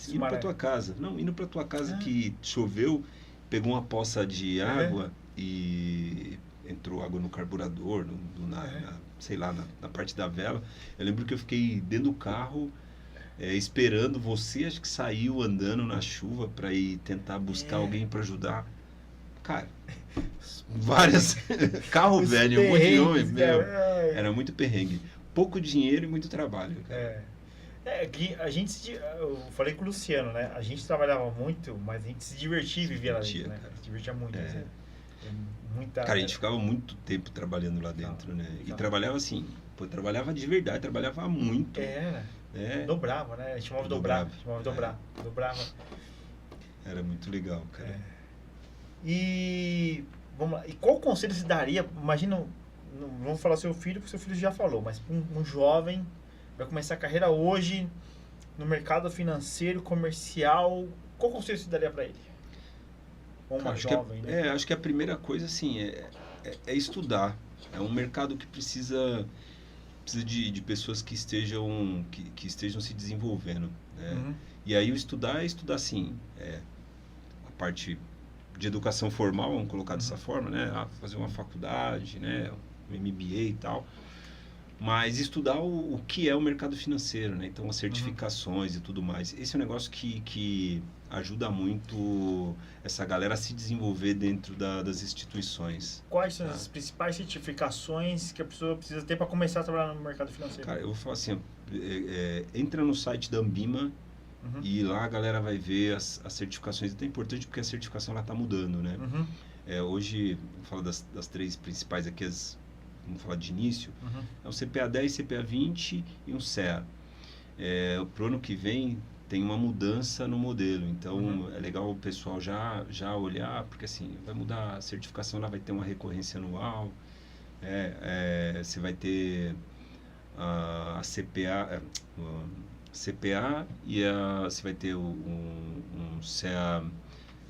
indo pra tua casa. Não, indo pra tua casa que choveu, pegou uma poça de água e entrou água no carburador, sei lá, na parte da vela. Eu lembro que eu fiquei dentro do carro esperando você, acho que saiu andando na chuva para ir tentar buscar alguém para ajudar. Cara, várias... Carro velho, um monte de homem, meu, era muito perrengue. Pouco dinheiro e muito trabalho, cara. A gente eu falei com o Luciano, né? A gente trabalhava muito, mas a gente se divertia e vivia lá dentro, né? Se divertia muito. Cara, a gente ficava muito tempo trabalhando lá dentro, né? E trabalhava assim, trabalhava de verdade, trabalhava muito. Dobrava, né? A gente chamava dobrava. Era muito legal, cara. E vamos lá. E qual conselho você daria? Imagina, não vamos falar seu filho, porque seu filho já falou, mas um jovem vai começar a carreira hoje no mercado financeiro, comercial, qual conselho você daria para ele? Ou uma jovem, né? Acho que a primeira coisa, assim, é estudar. É um mercado que precisa de pessoas que estejam se desenvolvendo, né? E aí o estudar é estudar, assim, a parte de educação formal, vamos colocar dessa forma, né? Fazer uma faculdade, né? Um MBA e tal. Mas estudar o que é o mercado financeiro, né? Então, as certificações e tudo mais. Esse é um negócio que ajuda muito essa galera a se desenvolver dentro das instituições. Quais são as principais certificações que a pessoa precisa ter para começar a trabalhar no mercado financeiro? Cara, eu vou falar assim, entra no site da Ambima e lá a galera vai ver as certificações. É importante porque a certificação está mudando, né? Hoje, vou falar das 3 principais aqui, vamos falar de início, é o CPA 10, CPA 20 e um CEA. Pro ano que vem tem uma mudança no modelo, então é legal o pessoal já olhar, porque assim, vai mudar a certificação, lá vai ter uma recorrência anual, você vai ter a CPA e você vai ter um CEA,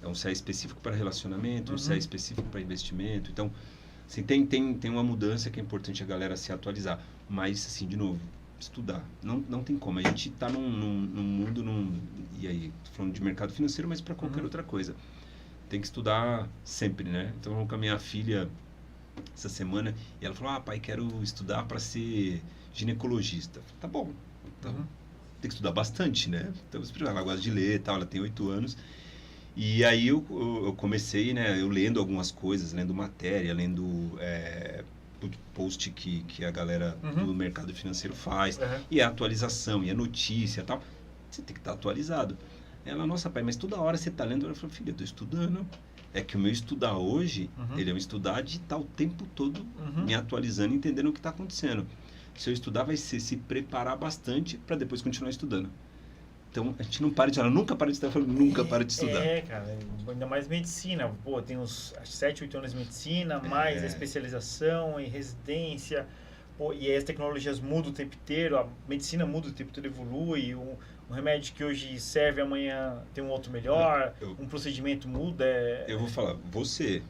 um CEA específico para relacionamento, um CEA específico para investimento, então assim, tem uma mudança que é importante a galera se atualizar, mas assim, de novo, estudar, não tem como, a gente está num mundo, e aí, tô falando de mercado financeiro, mas para qualquer outra coisa, tem que estudar sempre, né? Então, eu com a minha filha essa semana, e ela falou, pai, quero estudar para ser ginecologista. Eu falei, tá bom, então tem que estudar bastante, né? Então, ela gosta de ler e tal, ela tem 8 anos, e aí eu comecei, né, eu lendo algumas coisas, lendo matéria, lendo post que a galera do mercado financeiro faz, e a atualização, e a notícia e tal, você tem que estar atualizado. Ela, nossa, pai, mas toda hora você está lendo? Eu falei, filha, eu estou estudando. É que o meu estudar hoje, ele é um estudar de estar o tempo todo me atualizando, entendendo o que está acontecendo. Se eu estudar, vai ser se preparar bastante para depois continuar estudando. Então, a gente não para de estudar, nunca para de estudar, nunca para de estudar. Cara, ainda mais medicina. Pô, tem uns 7, 8 anos de medicina, mais a especialização em residência. Pô, e aí as tecnologias mudam o tempo inteiro, a medicina muda o tempo inteiro, evolui. Um remédio que hoje serve, amanhã tem um outro melhor, um procedimento muda. Eu vou falar, você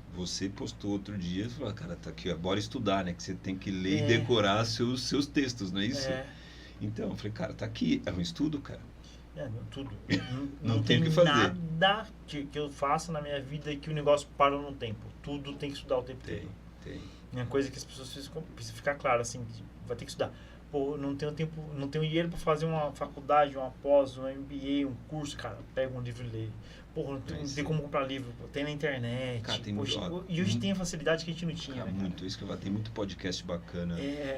postou outro dia, falou, cara, tá aqui, bora estudar, né? Que você tem que ler e decorar seus textos, não é isso? Então, eu falei, cara, tá aqui, é um estudo, cara. Tudo. Não tem o que fazer. Nada que eu faça na minha vida que o negócio parou no tempo. Tudo tem que estudar o tempo todo. Tem. É uma coisa que as pessoas precisam ficar claro, assim, vai ter que estudar. Pô, não tenho tempo, não tenho dinheiro para fazer uma faculdade, uma pós, um MBA, um curso, cara, pega um livro e lê. Porra, não tem como comprar livro, tem na internet. Cara, tem e hoje tem a facilidade que a gente não tinha. Cara, muito, isso que eu falo, tem muito podcast bacana,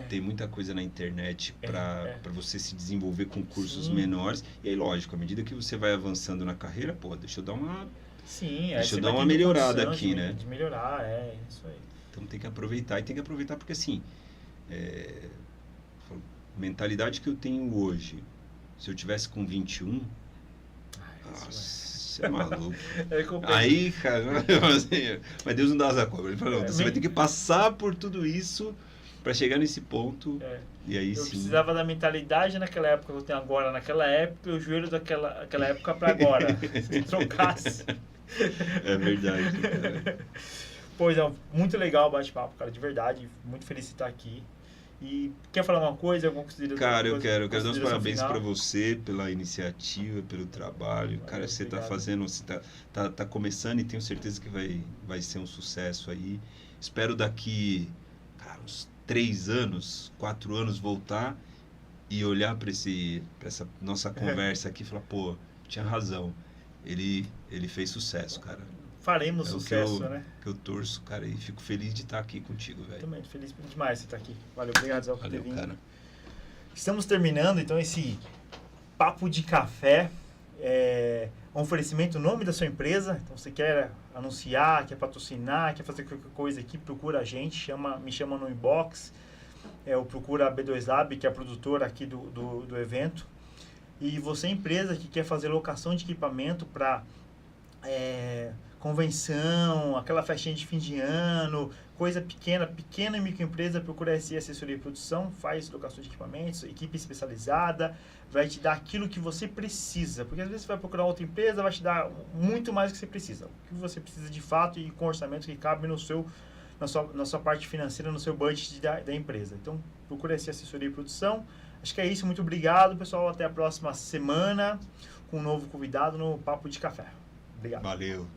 tem muita coisa na internet para você se desenvolver com cursos menores. E aí, lógico, à medida que você vai avançando na carreira, pô, deixa eu dar uma melhorada aqui, né? De melhorar, isso aí. Então tem que aproveitar, porque assim, mentalidade que eu tenho hoje, se eu tivesse com 21, nossa, Você é maluco. É Aí, cara, assim, mas Deus não dá asa cobra. Ele falou, você vai ter que passar por tudo isso para chegar nesse ponto. E aí eu sim. precisava da mentalidade naquela época que eu tenho agora, naquela época, e o joelho daquela época para agora. Se trocasse. É verdade, cara. Pois é, muito legal o bate-papo, cara, de verdade. Muito feliz de estar aqui. E quer falar uma coisa? Alguma consideração? Cara, eu quero dar os parabéns para para você pela iniciativa, pelo trabalho. Cara, você está fazendo, você tá começando e tenho certeza que vai ser um sucesso aí. Espero daqui, cara, uns 3 anos, 4 anos voltar e olhar para essa nossa conversa aqui e falar, pô, tinha razão. Ele fez sucesso, cara. Faremos sucesso, né? Que eu torço, cara, e fico feliz de estar aqui contigo, velho. Também, feliz demais de estar aqui. Valeu, obrigado, Zé, por ter vindo. Cara. Estamos terminando, então, esse Papo de Café. Um oferecimento, o nome da sua empresa. Então, você quer anunciar, quer patrocinar, quer fazer qualquer coisa aqui, procura a gente, me chama no inbox. Ou procura a B2 Lab, que é a produtora aqui do evento. E você, empresa que quer fazer locação de equipamento para convenção, aquela festinha de fim de ano, coisa pequena e microempresa, procura SI Assessoria e Produção, faz locação de equipamentos, equipe especializada, vai te dar aquilo que você precisa, porque às vezes você vai procurar outra empresa, vai te dar muito mais do que você precisa, o que você precisa de fato e com orçamento que cabe na sua parte financeira, no seu budget da empresa. Então, procura SI Assessoria e Produção. Acho que é isso, muito obrigado, pessoal, até a próxima semana com um novo convidado no Papo de Café. Obrigado. Valeu.